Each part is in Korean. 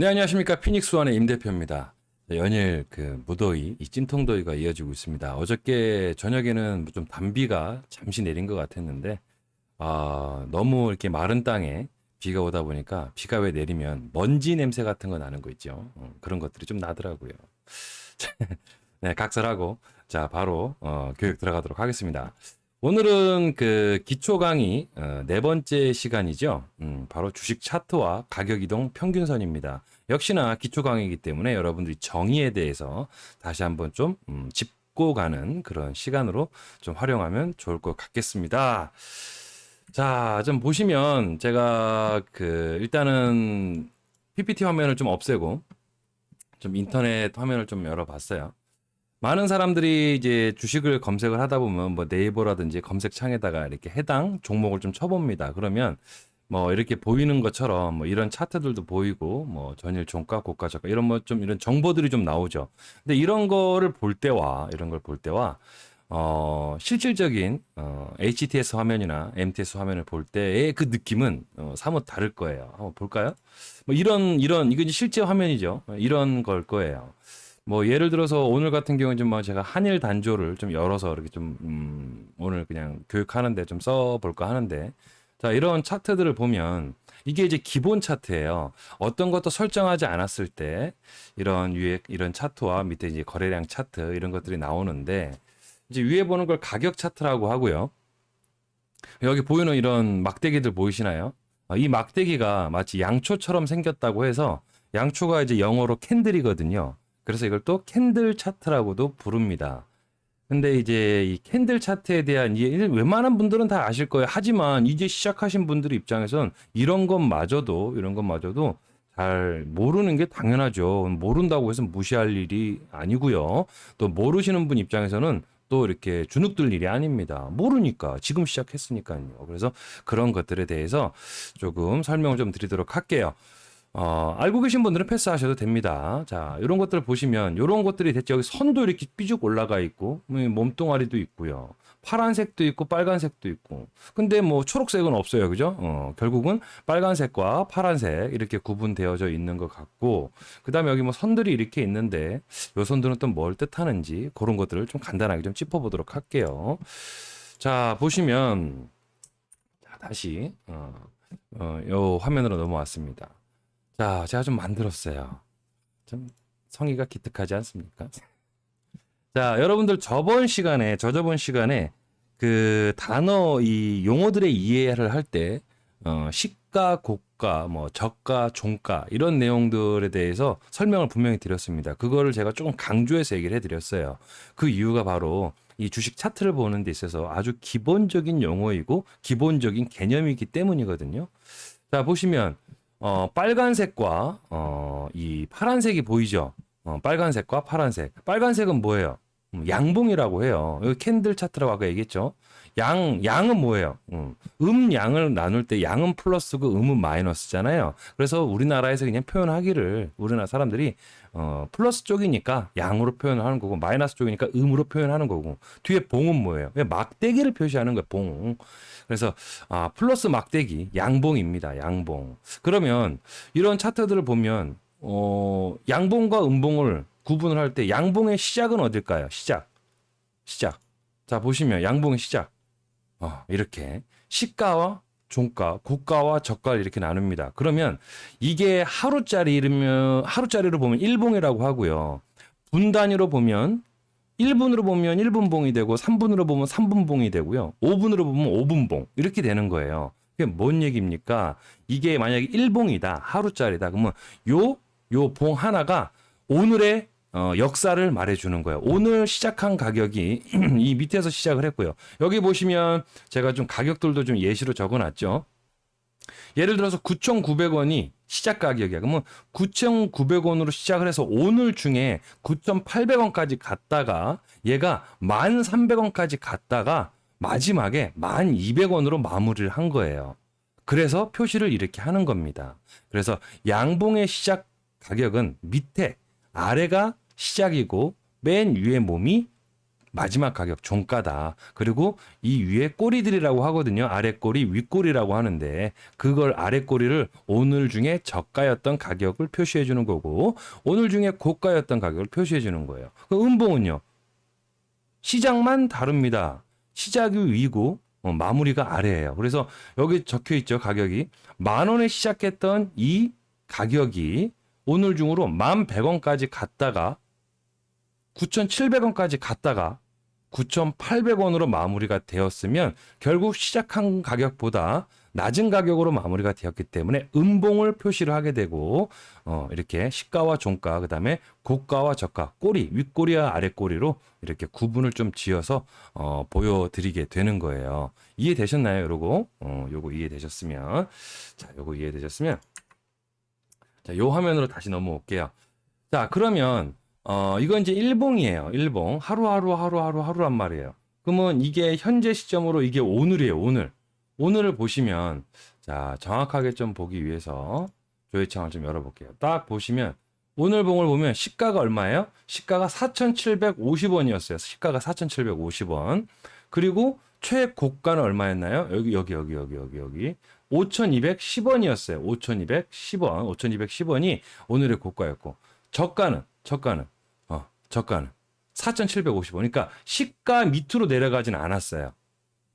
네, 안녕하십니까. 피닉스원의 임 대표입니다. 연일 무더위, 이 찜통더위가 이어지고 있습니다. 어저께 저녁에는 좀 단비가 잠시 내린 것 같았는데, 너무 이렇게 마른 땅에 비가 오다 보니까 비가 왜 내리면 먼지 냄새 같은 거 나는 거 있죠. 그런 것들이 좀 나더라고요. 네, 각설하고, 자, 바로, 교육 들어가도록 하겠습니다. 오늘은 기초 강의, 네 번째 시간이죠. 바로 주식 차트와 가격 이동 평균선입니다. 역시나 기초 강의이기 때문에 여러분들이 정의에 대해서 다시 한번 좀, 짚고 가는 그런 시간으로 좀 활용하면 좋을 것 같겠습니다. 자, 좀 보시면 제가 일단은 PPT 화면을 좀 없애고 좀 인터넷 화면을 좀 열어봤어요. 많은 사람들이 이제 주식을 검색을 하다 보면 뭐 네이버라든지 검색창에다가 이렇게 해당 종목을 좀 쳐봅니다. 그러면 뭐 이렇게 보이는 것처럼 뭐 이런 차트들도 보이고 뭐 전일 종가, 고가, 저가 이런 뭐 좀 이런 정보들이 좀 나오죠. 근데 이런 거를 볼 때와 이런 걸 볼 때와 실질적인 HTS 화면이나 MTS 화면을 볼 때의 그 느낌은 사뭇 다를 거예요. 한번 볼까요? 뭐 이런 이거 이제 실제 화면이죠. 이런 걸 거예요. 뭐 예를 들어서 오늘 같은 경우는 좀 뭐 제가 한일 단조를 좀 열어서 이렇게 좀 오늘 그냥 교육하는데 좀 써볼까 하는데, 자, 이런 차트들을 보면 이게 이제 기본 차트예요. 어떤 것도 설정하지 않았을 때 이런 차트와 밑에 이제 거래량 차트 이런 것들이 나오는데, 이제 위에 보는 걸 가격 차트라고 하고요. 여기 보이는 이런 막대기들 보이시나요? 이 막대기가 마치 양초처럼 생겼다고 해서, 양초가 이제 영어로 캔들이거든요. 그래서 이걸 또 캔들 차트라고도 부릅니다. 근데 이제 이 캔들 차트에 대한 웬만한 분들은 다 아실 거예요. 하지만 이제 시작하신 분들 입장에선 이런 것마저도 잘 모르는 게 당연하죠. 모른다고 해서 무시할 일이 아니고요. 또 모르시는 분 입장에서는 또 이렇게 주눅들 일이 아닙니다. 모르니까 지금 시작했으니까요. 그래서 그런 것들에 대해서 조금 설명을 좀 드리도록 할게요. 알고 계신 분들은 패스하셔도 됩니다. 자, 이런 것들을 보시면, 이런 것들이 대체 여기 선도 이렇게 삐죽 올라가 있고, 몸뚱아리도 있고요. 파란색도 있고, 빨간색도 있고. 근데 뭐, 초록색은 없어요. 그죠? 결국은 빨간색과 파란색 이렇게 구분되어져 있는 것 같고, 그 다음에 여기 뭐 선들이 이렇게 있는데, 요 선들은 또 뭘 뜻하는지, 그런 것들을 좀 간단하게 좀 짚어보도록 할게요. 자, 보시면, 자, 다시, 요 화면으로 넘어왔습니다. 자, 제가 좀 만들었어요. 좀 성의가 기특하지 않습니까? 자, 여러분들 저저번 시간에 그 단어 이 용어들의 이해를 할 때, 시가, 고가, 뭐 저가, 종가 이런 내용들에 대해서 설명을 분명히 드렸습니다. 그거를 제가 조금 강조해서 얘기를 해드렸어요. 그 이유가 바로 이 주식 차트를 보는 데 있어서 아주 기본적인 용어이고 기본적인 개념이기 때문이거든요. 자, 보시면 빨간색과 이 파란색이 보이죠? 빨간색과 파란색. 빨간색은 뭐예요? 양봉이라고 해요. 여기 캔들 차트라고 아까 얘기했죠? 양은 뭐예요? 양을 나눌 때 양은 플러스고 음은 마이너스잖아요. 그래서 우리나라에서 그냥 표현하기를 우리나라 사람들이 플러스 쪽이니까 양으로 표현을 하는 거고 마이너스 쪽이니까 음으로 표현하는 거고 뒤에 봉은 뭐예요? 그냥 막대기를 표시하는 거예요. 봉. 그래서 플러스 막대기 양봉입니다. 양봉. 그러면 이런 차트들을 보면 양봉과 음봉을 구분을 할 때 양봉의 시작은 어딜까요? 시작. 자, 보시면 양봉의 시작. 이렇게 시가와 종가, 고가와 저가를 이렇게 나눕니다. 그러면 이게 하루짜리로 보면 일봉이라고 하고요. 분 단위로 보면 1분으로 보면 1분봉이 되고 3분으로 보면 3분봉이 되고요. 5분으로 보면 5분봉 이렇게 되는 거예요. 그게 뭔 얘기입니까? 이게 만약에 1봉이다. 하루짜리다. 그러면 요 봉 하나가 오늘의 역사를 말해주는 거예요. 오늘 시작한 가격이 이 밑에서 시작을 했고요. 여기 보시면 제가 좀 가격들도 좀 예시로 적어놨죠. 예를 들어서 9,900원이 시작 가격이야. 그러면 9,900원으로 시작을 해서 오늘 중에 9,800원까지 갔다가 얘가 1,300원까지 갔다가 마지막에 1,200원으로 마무리를 한 거예요. 그래서 표시를 이렇게 하는 겁니다. 그래서 양봉의 시작 가격은 밑에 아래가 시작이고 맨 위에 몸이 마지막 가격 종가다. 그리고 이 위에 꼬리들이라고 하거든요. 아래 꼬리, 윗 꼬리라고 하는데 그걸 아래 꼬리를 오늘 중에 저가였던 가격을 표시해 주는 거고 오늘 중에 고가였던 가격을 표시해 주는 거예요. 그 음봉은요. 시작만 다릅니다. 시작이 위고 마무리가 아래예요. 그래서 여기 적혀 있죠. 가격이 10,000원에 시작했던 이 가격이 오늘 중으로 11,100원까지 갔다가 9,700원까지 갔다가 9,800원으로 마무리가 되었으면 결국 시작한 가격보다 낮은 가격으로 마무리가 되었기 때문에 음봉을 표시를 하게 되고 이렇게 시가와 종가 그다음에 고가와 저가 꼬리 윗꼬리와 아랫꼬리로 이렇게 구분을 좀 지어서 보여드리게 되는 거예요. 이해되셨나요? 요거 이해되셨으면 요거 이해되셨으면 요 화면으로 다시 넘어올게요. 자 그러면 이건 이제 일봉이에요. 일봉. 하루하루란 말이에요. 그러면 이게 현재 시점으로 이게 오늘이에요. 오늘을 보시면, 자, 정확하게 좀 보기 위해서 조회창을 좀 열어볼게요. 딱 보시면, 오늘 봉을 보면 시가가 얼마예요? 시가가 4,750원이었어요. 시가가 4,750원. 그리고 최고가는 얼마였나요? 여기. 5,210원이었어요. 5,210원. 5,210원이 오늘의 고가였고, 저가는 4,750원. 그러니까 시가 밑으로 내려가진 않았어요.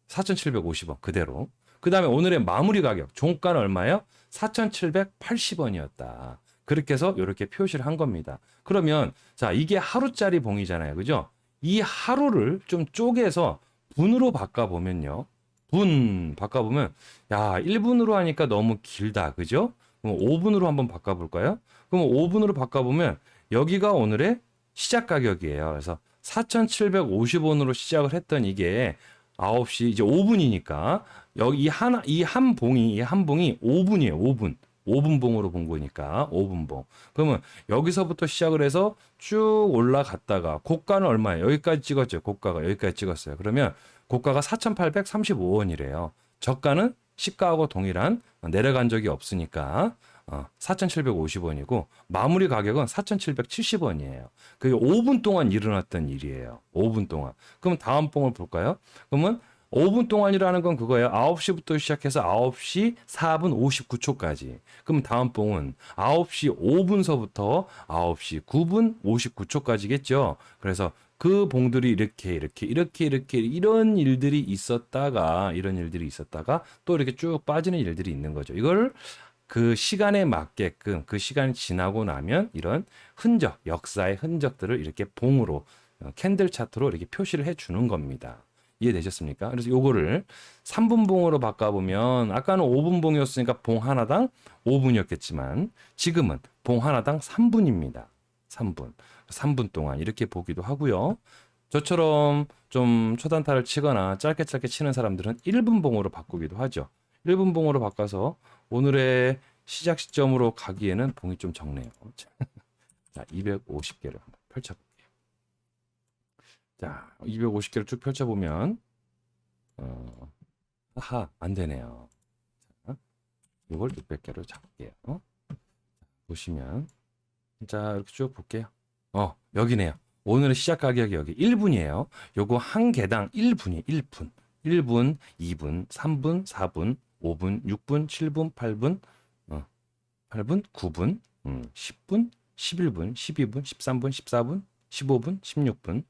4,750원 그대로. 그 다음에 오늘의 마무리 가격 종가는 얼마예요? 4,780원이었다. 그렇게 해서 이렇게 표시를 한 겁니다. 그러면 자 이게 하루짜리 봉이잖아요. 그죠? 이 하루를 좀 쪼개서 분으로 바꿔보면요. 분 바꿔보면 야 1분으로 하니까 너무 길다. 그죠? 그럼 5분으로 한번 바꿔볼까요? 그럼 5분으로 바꿔보면 여기가 오늘의 시작 가격이에요. 그래서 4,750원으로 시작을 했던 이게 9시 이제 5분이니까 여기 이 한 봉이 5분이에요. 5분. 5분 봉으로 본 거니까 5분 봉. 그러면 여기서부터 시작을 해서 쭉 올라갔다가 고가는 얼마예요? 여기까지 찍었죠. 고가가 여기까지 찍었어요. 그러면 고가가 4,835원이래요. 저가는 시가하고 동일한 내려간 적이 없으니까 4,750원이고 마무리 가격은 4,770원이에요. 그게 5분 동안 일어났던 일이에요. 5분 동안. 그럼 다음 봉을 볼까요? 그러면 5분 동안이라는 건 그거예요. 9시부터 시작해서 9시 4분 59초까지. 그럼 다음 봉은 9시 5분서부터 9시 9분 59초까지겠죠. 그래서 그 봉들이 이렇게 이런 일들이 있었다가 또 이렇게 쭉 빠지는 일들이 있는 거죠. 이걸 그 시간에 맞게끔 그 시간이 지나고 나면 이런 흔적, 역사의 흔적들을 이렇게 봉으로 캔들 차트로 이렇게 표시를 해 주는 겁니다. 이해되셨습니까? 그래서 요거를 3분 봉으로 바꿔보면 아까는 5분 봉이었으니까 봉 하나당 5분이었겠지만 지금은 봉 하나당 3분입니다. 3분 동안 이렇게 보기도 하고요. 저처럼 좀 초단타를 치거나 짧게 치는 사람들은 1분 봉으로 바꾸기도 하죠. 1분 봉으로 바꿔서 오늘의 시작 시점으로 가기에는 봉이 좀 적네요. 자, 250개를 한번 펼쳐볼게요. 자, 250개를 쭉 펼쳐보면 안 되네요. 자, 이걸 600개로 잡을게요. 보시면 자, 이렇게 쭉 볼게요. 여기네요. 오늘의 시작 가격이 여기 1분이에요. 요거 한 개당 1분이 1분. 1분, 2분, 3분, 4분, 5분, 6분, 7분, 8분, 9분, 10분, 11분, 12분, 13분, 14분, 15분, 16분,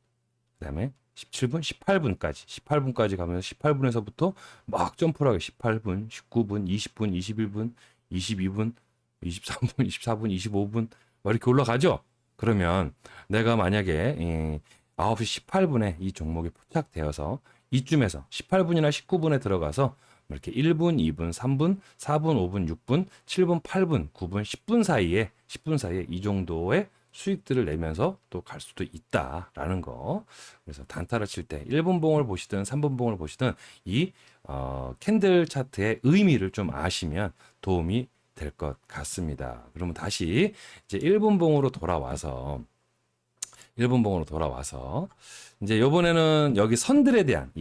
그다음에 17분, 18분까지 가면서 18분에서부터 막 점프를 하게 18분, 19분, 20분, 21분, 22분, 23분, 24분, 25분 막 이렇게 올라가죠. 그러면 내가 만약에 9시 18분에 이 종목이 포착되어서 이쯤에서 18분이나 19분에 들어가서 이렇게 1분, 2분, 3분, 4분, 5분, 6분, 7분, 8분, 9분, 10분 사이에 이 정도의 수익들을 내면서 또 갈 수도 있다라는 거. 그래서 단타를 칠 때 1분 봉을 보시든 3분 봉을 보시든 이 캔들 차트의 의미를 좀 아시면 도움이 될 것 같습니다. 그러면 다시 이제 1분 봉으로 돌아와서 이제 이번에는 여기 선들에 대한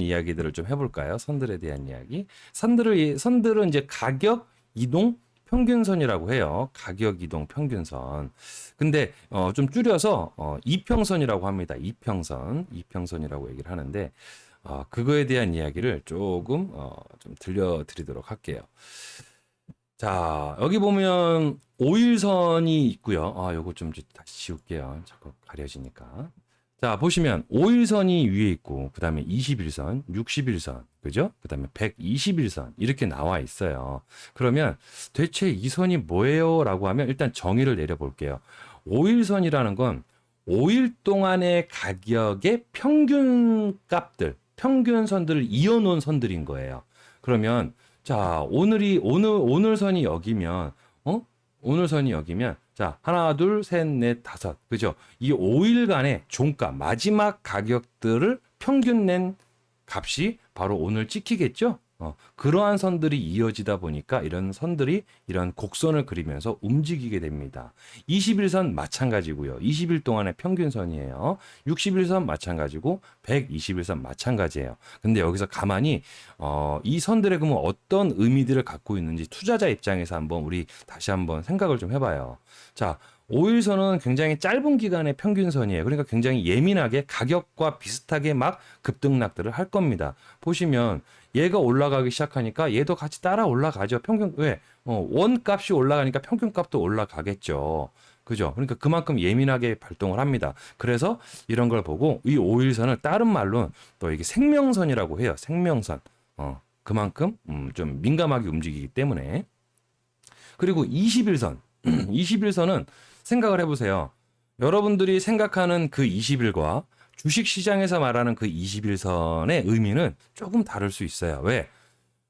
이야기들을 좀 해볼까요? 선들에 대한 이야기. 선들은 이제 가격 이동 평균선이라고 해요. 가격 이동 평균선. 근데 좀 줄여서 이평선이라고 합니다. 이평선이라고 얘기를 하는데 그거에 대한 이야기를 조금 좀 들려드리도록 할게요. 자, 여기 보면 5일선이 있고요. 요거 좀 다시 지울게요. 자꾸 가려지니까. 자, 보시면 5일선이 위에 있고 그다음에 21선, 61선, 그죠? 그다음에 121선 이렇게 나와 있어요. 그러면 대체 이 선이 뭐예요라고 하면 일단 정의를 내려 볼게요. 5일선이라는 건 5일 동안의 가격의 평균 값들, 평균선들을 이어 놓은 선들인 거예요. 그러면 자, 오늘 선이 여기면 오늘 선이 여기면 자, 하나, 둘, 셋, 넷, 다섯. 그죠? 이 5일간의 종가, 마지막 가격들을 평균 낸 값이 바로 오늘 찍히겠죠? 그러한 선들이 이어지다 보니까 이런 선들이 이런 곡선을 그리면서 움직이게 됩니다. 21선 마찬가지고요. 20일 동안의 평균선이에요. 61선 마찬가지고 121선 마찬가지예요. 근데 여기서 가만히 이 선들의 그러면 어떤 의미들을 갖고 있는지 투자자 입장에서 우리 다시 한번 생각을 좀 해봐요. 자, 5일선은 굉장히 짧은 기간의 평균선이에요. 그러니까 굉장히 예민하게 가격과 비슷하게 막 급등락들을 할 겁니다. 보시면 얘가 올라가기 시작하니까 얘도 같이 따라 올라가죠. 왜? 원값이 올라가니까 평균값도 올라가겠죠. 그죠? 그러니까 그만큼 예민하게 발동을 합니다. 그래서 이런 걸 보고 이 5일선을 다른 말로 또 이게 생명선이라고 해요. 생명선. 그만큼 좀 민감하게 움직이기 때문에. 그리고 21선. 21선은 생각을 해보세요. 여러분들이 생각하는 그 20일과 주식시장에서 말하는 그 21선의 의미는 조금 다를 수 있어요. 왜?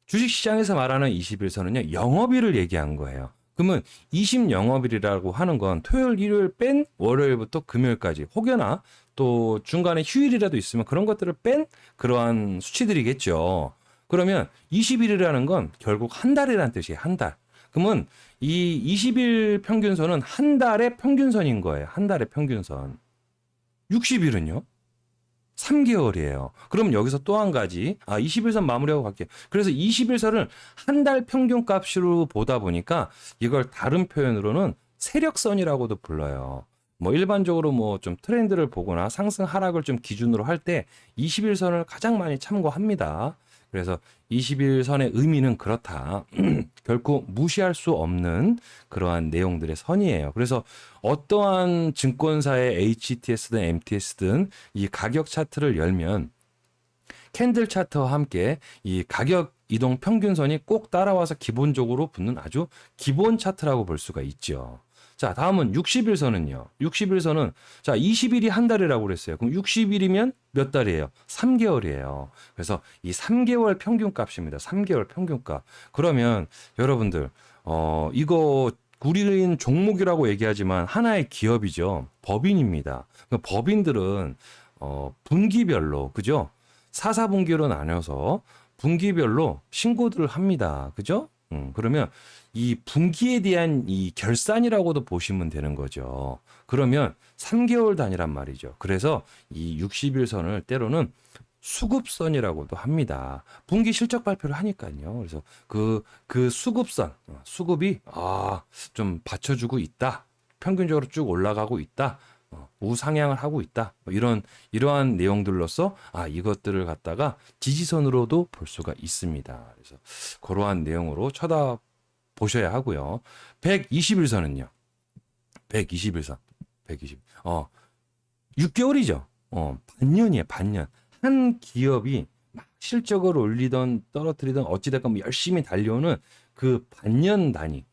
주식시장에서 말하는 21선은요, 영업일을 얘기한 거예요. 그러면 20영업일이라고 하는 건 토요일, 일요일 뺀 월요일부터 금요일까지 혹여나 또 중간에 휴일이라도 있으면 그런 것들을 뺀 그러한 수치들이겠죠. 그러면 20일이라는 건 결국 한 달이라는 뜻이에요. 한 달. 그러면 이 20일 평균선은 한 달의 평균선인 거예요. 한 달의 평균선. 60일은요? 3개월이에요. 그럼 여기서 또 한 가지, 21선 마무리하고 갈게요. 그래서 21선을 한 달 평균 값으로 보다 보니까 이걸 다른 표현으로는 세력선이라고도 불러요. 뭐 일반적으로 뭐 좀 트렌드를 보거나 상승 하락을 좀 기준으로 할 때 21선을 가장 많이 참고합니다. 그래서 21선의 의미는 그렇다. 결코 무시할 수 없는 그러한 내용들의 선이에요. 그래서 어떠한 증권사의 HTS든 MTS든 이 가격 차트를 열면 캔들 차트와 함께 이 가격 이동 평균선이 꼭 따라와서 기본적으로 붙는 아주 기본 차트라고 볼 수가 있죠. 자, 다음은 60일선은요. 60일선은 자, 20일이 한 달이라고 그랬어요. 그럼 60일이면 몇 달이에요? 3개월이에요. 그래서 이 3개월 평균값입니다. 3개월 평균값. 그러면 여러분들 이거 우리는 종목이라고 얘기하지만 하나의 기업이죠. 법인입니다. 그러니까 법인들은 분기별로 그죠? 사사분기로 나눠서 분기별로 신고들을 합니다. 그죠? 그러면 이 분기에 대한 이 결산이라고도 보시면 되는 거죠. 그러면 3개월 단위란 말이죠. 그래서 이 60일선을 때로는 수급선이라고도 합니다. 분기 실적 발표를 하니까요. 그래서 그 수급선, 수급이 좀 받쳐주고 있다. 평균적으로 쭉 올라가고 있다. 우상향을 하고 있다. 뭐 이러한 내용들로서 이것들을 갖다가 지지선으로도 볼 수가 있습니다. 그래서 그러한 내용으로 쳐다보셔야 하고요. 121선은요. 121선. 6개월이죠. 반년이에요. 반년. 한 기업이 막 실적을 올리던 떨어뜨리던 어찌됐건 열심히 달려오는 그 반년 단위,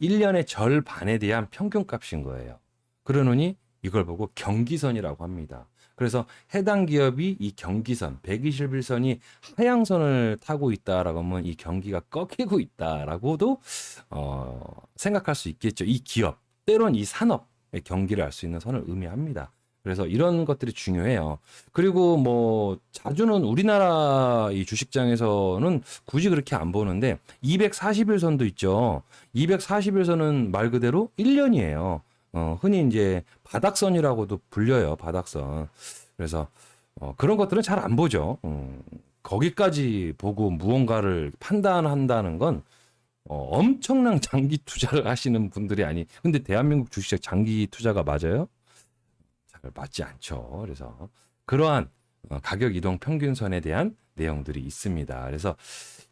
1년의 절반에 대한 평균값인 거예요. 그러느니 이걸 보고 경기선이라고 합니다. 그래서 해당 기업이 이 경기선, 121선이 하향선을 타고 있다라고 하면 이 경기가 꺾이고 있다라고도 생각할 수 있겠죠. 이 기업, 때론 이 산업의 경기를 알 수 있는 선을 의미합니다. 그래서 이런 것들이 중요해요. 그리고 뭐 자주는 우리나라 이 주식장에서는 굳이 그렇게 안 보는데 241선도 있죠. 241선은 말 그대로 1년이에요. 흔히 이제 바닥선이라고도 불려요. 바닥선. 그래서 그런 것들은 잘 안 보죠. 거기까지 보고 무언가를 판단한다는 건 엄청난 장기 투자를 하시는 분들이 근데 대한민국 주식시장 장기 투자가 맞아요? 잘 맞지 않죠. 그래서 그러한 가격 이동 평균선에 대한 내용들이 있습니다. 그래서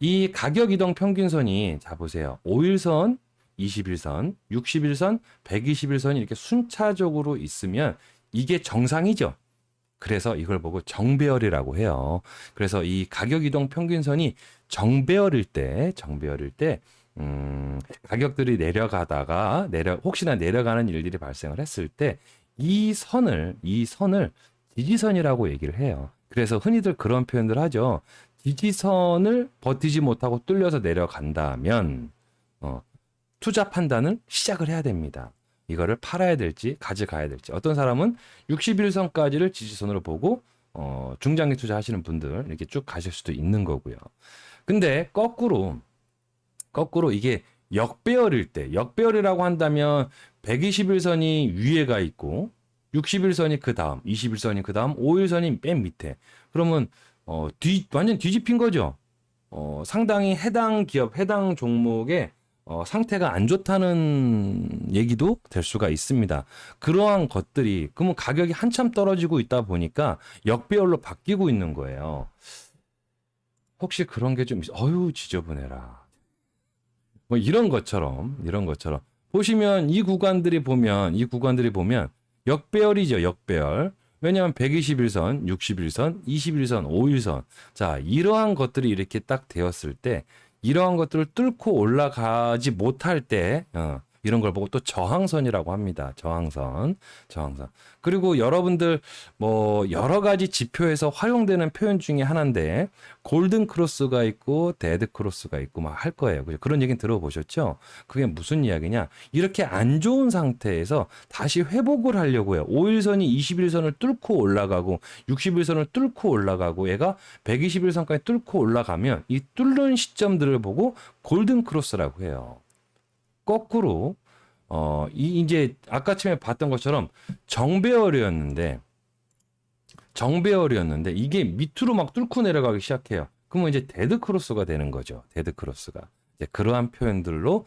이 가격 이동 평균선이 자 보세요. 5일선, 21선, 61선, 121선이 이렇게 순차적으로 있으면 이게 정상이죠. 그래서 이걸 보고 정배열이라고 해요. 그래서 이 가격 이동 평균선이 정배열일 때 가격들이 내려가다가 혹시나 내려가는 일들이 발생을 했을 때 이 선을 지지선이라고 얘기를 해요. 그래서 흔히들 그런 표현들 하죠. 지지선을 버티지 못하고 뚫려서 내려간다면 투자 판단을 시작을 해야 됩니다. 이거를 팔아야 될지 가져가야 될지. 어떤 사람은 61선까지를 지지선으로 보고 중장기 투자하시는 분들 이렇게 쭉 가실 수도 있는 거고요. 근데 거꾸로 이게 역배열이라고 한다면 121선이 위에가 있고 61선이 그 다음, 21선이 그 다음, 5일선이 맨 밑에. 그러면 완전 뒤집힌 거죠. 상당히 해당 기업, 해당 종목의 상태가 안 좋다는 얘기도 될 수가 있습니다. 그러한 것들이 그러면 가격이 한참 떨어지고 있다 보니까 역배열로 바뀌고 있는 거예요. 혹시 그런 게 좀 어휴 지저분해라. 뭐 이런 것처럼 보시면 이 구간들이 보면 역배열이죠, 역배열. 왜냐하면 121선, 61선, 21선, 5일선. 자, 이러한 것들이 이렇게 딱 되었을 때 이러한 것들을 뚫고 올라가지 못할 때 이런 걸 보고 또 저항선이라고 합니다. 저항선. 그리고 여러분들 뭐 여러 가지 지표에서 활용되는 표현 중에 하나인데 골든 크로스가 있고 데드 크로스가 있고 막 할 거예요. 그런 얘기는 들어보셨죠? 그게 무슨 이야기냐? 이렇게 안 좋은 상태에서 다시 회복을 하려고 해요. 5일선이 21선을 뚫고 올라가고 61선을 뚫고 올라가고 얘가 121선까지 뚫고 올라가면 이 뚫는 시점들을 보고 골든 크로스라고 해요. 거꾸로 이제 아까쯤에 봤던 것처럼 정배열이었는데 이게 밑으로 막 뚫고 내려가기 시작해요. 그러면 이제 데드 크로스가 되는 거죠. 데드 크로스가. 이제 그러한 표현들로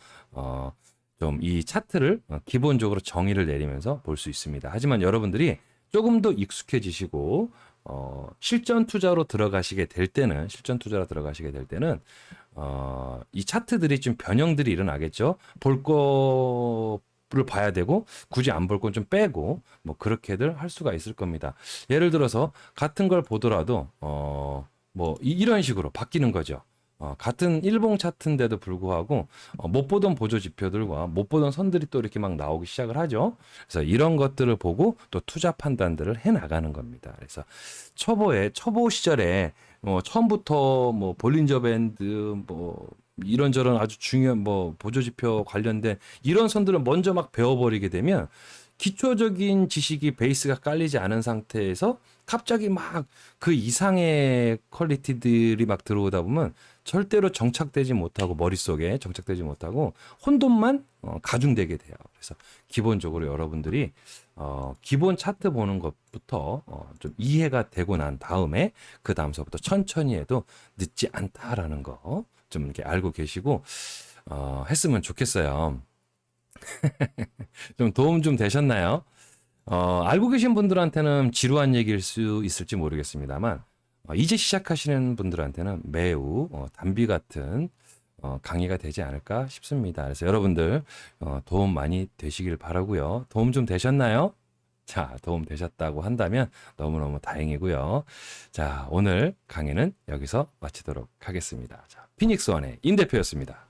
좀 이 차트를 기본적으로 정의를 내리면서 볼 수 있습니다. 하지만 여러분들이 조금 더 익숙해지시고 실전 투자로 들어가시게 될 때는 이 차트들이 좀 변형들이 일어나겠죠. 볼 거를 봐야 되고 굳이 안 볼 건 좀 빼고 뭐 그렇게들 할 수가 있을 겁니다. 예를 들어서 같은 걸 보더라도 뭐 이런 식으로 바뀌는 거죠. 같은 일봉 차트인데도 불구하고 못 보던 보조 지표들과 못 보던 선들이 또 이렇게 막 나오기 시작을 하죠. 그래서 이런 것들을 보고 또 투자 판단들을 해 나가는 겁니다. 그래서 초보 시절에 처음부터 뭐 볼린저 밴드 뭐 이런저런 아주 중요한 뭐 보조 지표 관련된 이런 선들을 먼저 막 배워버리게 되면 기초적인 지식이 베이스가 깔리지 않은 상태에서 갑자기 막 그 이상의 퀄리티들이 막 들어오다 보면 절대로 머릿속에 정착되지 못하고 혼돈만 가중되게 돼요. 그래서 기본적으로 여러분들이 기본 차트 보는 것부터 좀 이해가 되고 난 다음에 그 다음서부터 천천히 해도 늦지 않다라는 거 좀 이렇게 알고 계시고 했으면 좋겠어요. 좀 도움 좀 되셨나요? 알고 계신 분들한테는 지루한 얘기일 수 있을지 모르겠습니다만 이제 시작하시는 분들한테는 매우 단비 같은 강의가 되지 않을까 싶습니다. 그래서 여러분들 도움 많이 되시길 바라고요. 도움 좀 되셨나요? 자, 도움 되셨다고 한다면 너무너무 다행이고요. 자, 오늘 강의는 여기서 마치도록 하겠습니다. 자, 피닉스원의 임 대표였습니다.